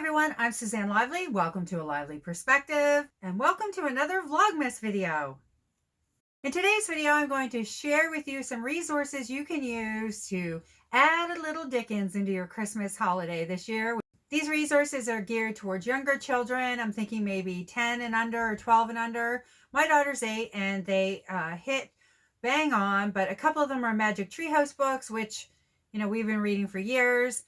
everyone, I'm Suzanne Lively. Welcome to A Lively Perspective and welcome to another Vlogmas video. In today's video, I'm going to share with you some resources you can use to add a little Dickens into your Christmas holiday this year. These resources are geared towards younger children. I'm thinking maybe 10 and under or 12 and under. My daughter's 8 and they hit bang on, but a couple of them are Magic Treehouse books, which, we've been reading for years.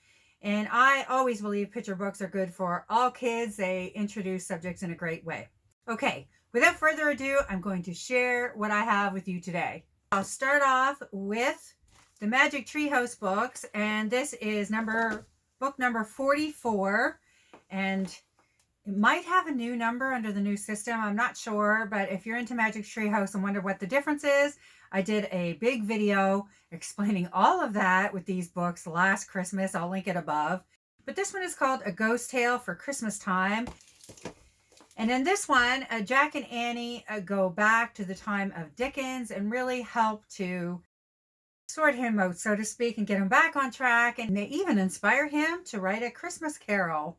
And I always believe picture books are good for all kids. They introduce subjects in a great way. Okay, without further ado, I'm going to share what I have with you today. I'll start off with the Magic Treehouse books, and this is book number 44, and it might have a new number under the new system. I'm not sure, but if you're into Magic Treehouse and wonder what the difference is, I did a big video explaining all of that with these books last Christmas. I'll link it above. But this one is called A Ghost Tale for Christmas Time. And in this one, Jack and Annie go back to the time of Dickens and really help to sort him out, so to speak, and get him back on track. And they even inspire him to write a Christmas carol.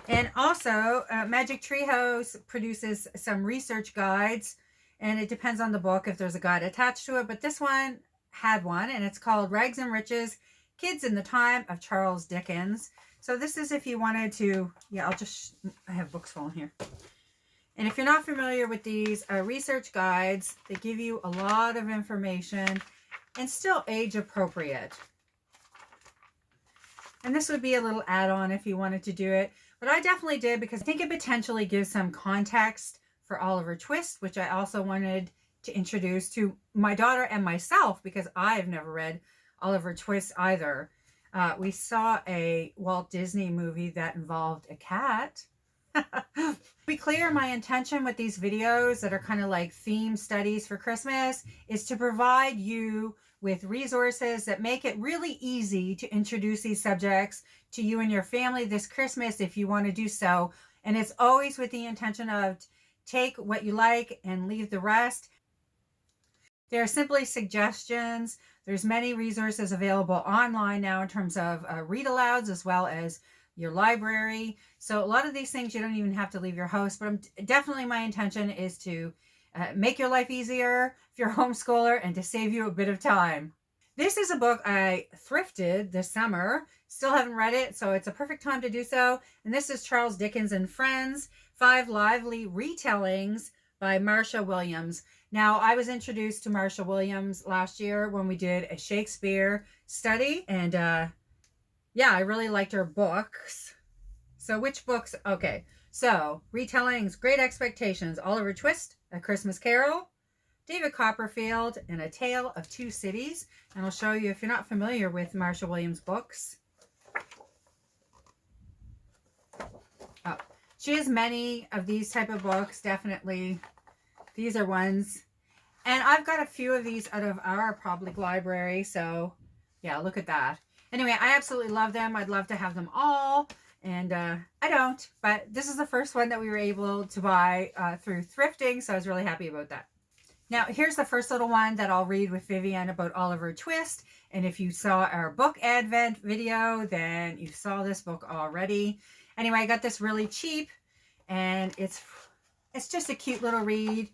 And also, Magic Treehouse produces some research guides, and it depends on the book if there's a guide attached to it. But this one had one, and it's called Rags and Riches, Kids in the Time of Charles Dickens. So this is if you wanted to, I have books falling here. And if you're not familiar with these research guides, they give you a lot of information and still age appropriate. And this would be a little add-on if you wanted to do it. But I definitely did because I think it potentially gives some context for Oliver Twist, which I also wanted to introduce to my daughter and myself because I've never read Oliver Twist either. We saw a Walt Disney movie that involved a cat. To be clear, my intention with these videos that are kind of like theme studies for Christmas is to provide you with resources that make it really easy to introduce these subjects to you and your family this Christmas if you want to do so. And it's always with the intention of take what you like and leave the rest. They're simply suggestions. There's many resources available online now in terms of read alouds as well as your library. So a lot of these things you don't even have to leave your house, but definitely my intention is to make your life easier if you're a homeschooler and to save you a bit of time. This is a book I thrifted this summer. Still haven't read it, so it's a perfect time to do so. And this is Charles Dickens and Friends, 5 Lively Retellings by Marsha Williams. Now, I was introduced to Marsha Williams last year when we did a Shakespeare study. And I really liked her books. So which books? Okay, so retellings, Great Expectations, Oliver Twist, A Christmas Carol, David Copperfield, and A Tale of Two Cities. And I'll show you if you're not familiar with Marsha Williams' books. Oh, she has many of these type of books, definitely. These are ones. And I've got a few of these out of our public library. So, yeah, look at that. Anyway, I absolutely love them. I'd love to have them all. And I don't. But this is the first one that we were able to buy through thrifting. So I was really happy about that. Now, here's the first little one that I'll read with Vivian about Oliver Twist. And if you saw our book advent video, then you saw this book already. Anyway, I got this really cheap. And it's just a cute little read.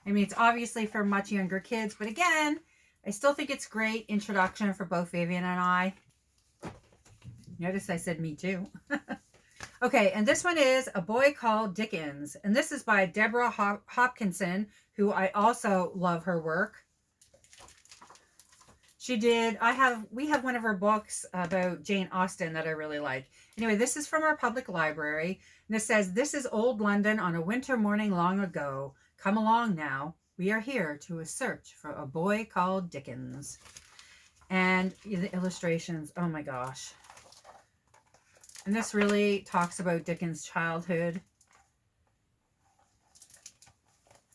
I mean, it's obviously for much younger kids. But again, I still think it's great introduction for both Vivian and I. Notice I said me too. Okay, and this one is A Boy Called Dickens. And this is by Deborah Hopkinson, who I also love her work. We have one of her books about Jane Austen that I really like. Anyway, this is from our public library. And this says, "This is old London on a winter morning long ago. Come along now. We are here to a search for a boy called Dickens." And the illustrations, oh my gosh. And this really talks about Dickens' childhood.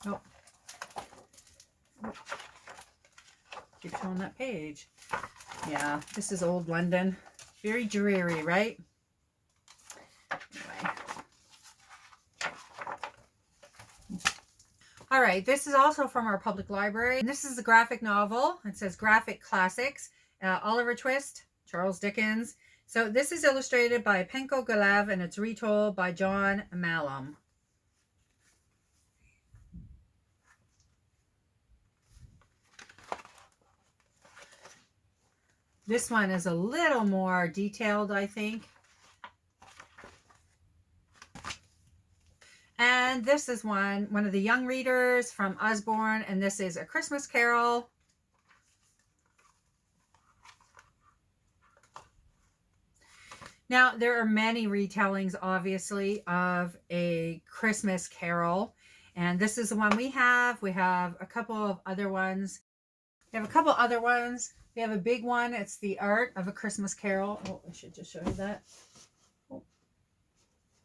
Oh. Keep showing that page. Yeah, this is old London. Very dreary, right? Anyway. All right, this is also from our public library. And this is a graphic novel. It says Graphic Classics. Oliver Twist, Charles Dickens. So this is illustrated by Penko Galev and it's retold by John Malum. This one is a little more detailed, I think. And this is one of the young readers from Usborne, and this is A Christmas Carol. Now, there are many retellings, obviously, of A Christmas Carol, and this is the one we have. We have a couple of other ones. We have a big one. It's The Art of A Christmas Carol. Oh, I should just show you that.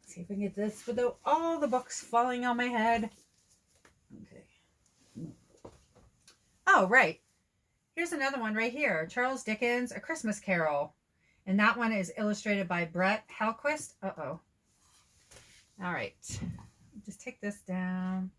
See if I can get this without all the books falling on my head. Okay. Oh, right. Here's another one right here. Charles Dickens, A Christmas Carol. And that one is illustrated by Brett Hellquist. Uh-oh. All right. Just take this down.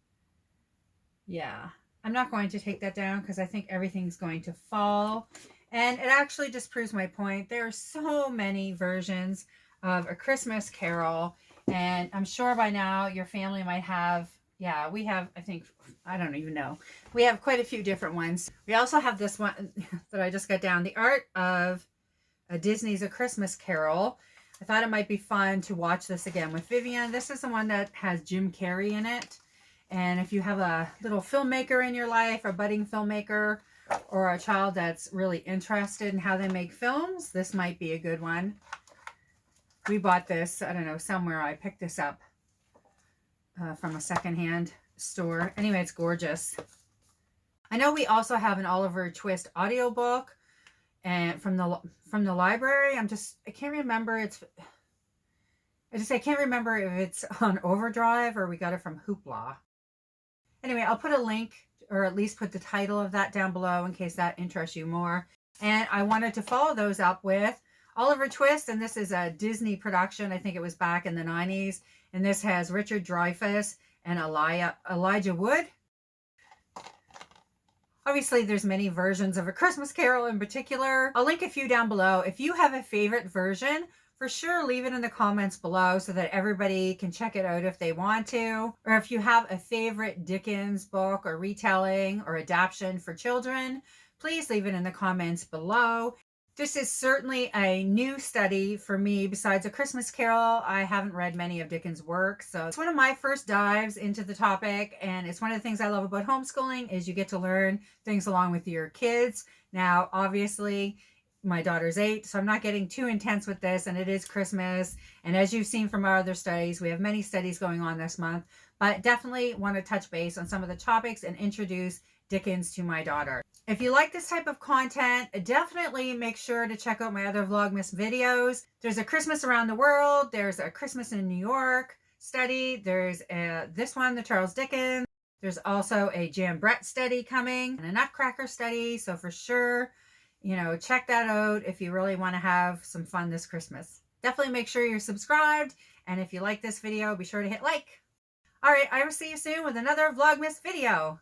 Yeah. I'm not going to take that down because I think everything's going to fall. And it actually just proves my point. There are so many versions of A Christmas Carol. And I'm sure by now your family might have, yeah, we have, I think, I don't even know. We have quite a few different ones. We also have this one that I just got down, The Art of Disney's A Christmas Carol. I thought it might be fun to watch this again with Vivian. This is the one that has Jim Carrey in it. And if you have a little filmmaker in your life, a budding filmmaker, or a child that's really interested in how they make films, this might be a good one. We bought this, I don't know, somewhere. I picked this up from a secondhand store. Anyway, it's gorgeous. I know we also have an Oliver Twist audiobook and from the library. I can't remember. I can't remember if it's on Overdrive or we got it from Hoopla. Anyway, I'll put a link or at least put the title of that down below in case that interests you more. And I wanted to follow those up with Oliver Twist, and this is a Disney production. I think it was back in the 90s. And this has Richard Dreyfuss and Elijah Wood. Obviously, there's many versions of A Christmas Carol in particular. I'll link a few down below. If you have a favorite version, for sure leave it in the comments below so that everybody can check it out if they want to. Or if you have a favorite Dickens book or retelling or adaptation for children, please leave it in the comments below. This is certainly a new study for me. Besides A Christmas Carol, I haven't read many of Dickens' works. So it's one of my first dives into the topic. And it's one of the things I love about homeschooling is you get to learn things along with your kids. Now, obviously, my daughter's 8, so I'm not getting too intense with this. And it is Christmas. And as you've seen from our other studies, we have many studies going on this month. But definitely want to touch base on some of the topics and introduce Dickens to my daughter. If you like this type of content, definitely make sure to check out my other Vlogmas videos. There's a Christmas Around the World. There's a Christmas in New York study. There's this one, the Charles Dickens. There's also a Jan Brett study coming and a Nutcracker study. So for sure, check that out if you really want to have some fun this Christmas. Definitely make sure you're subscribed. And if you like this video, be sure to hit like. All right, I will see you soon with another Vlogmas video.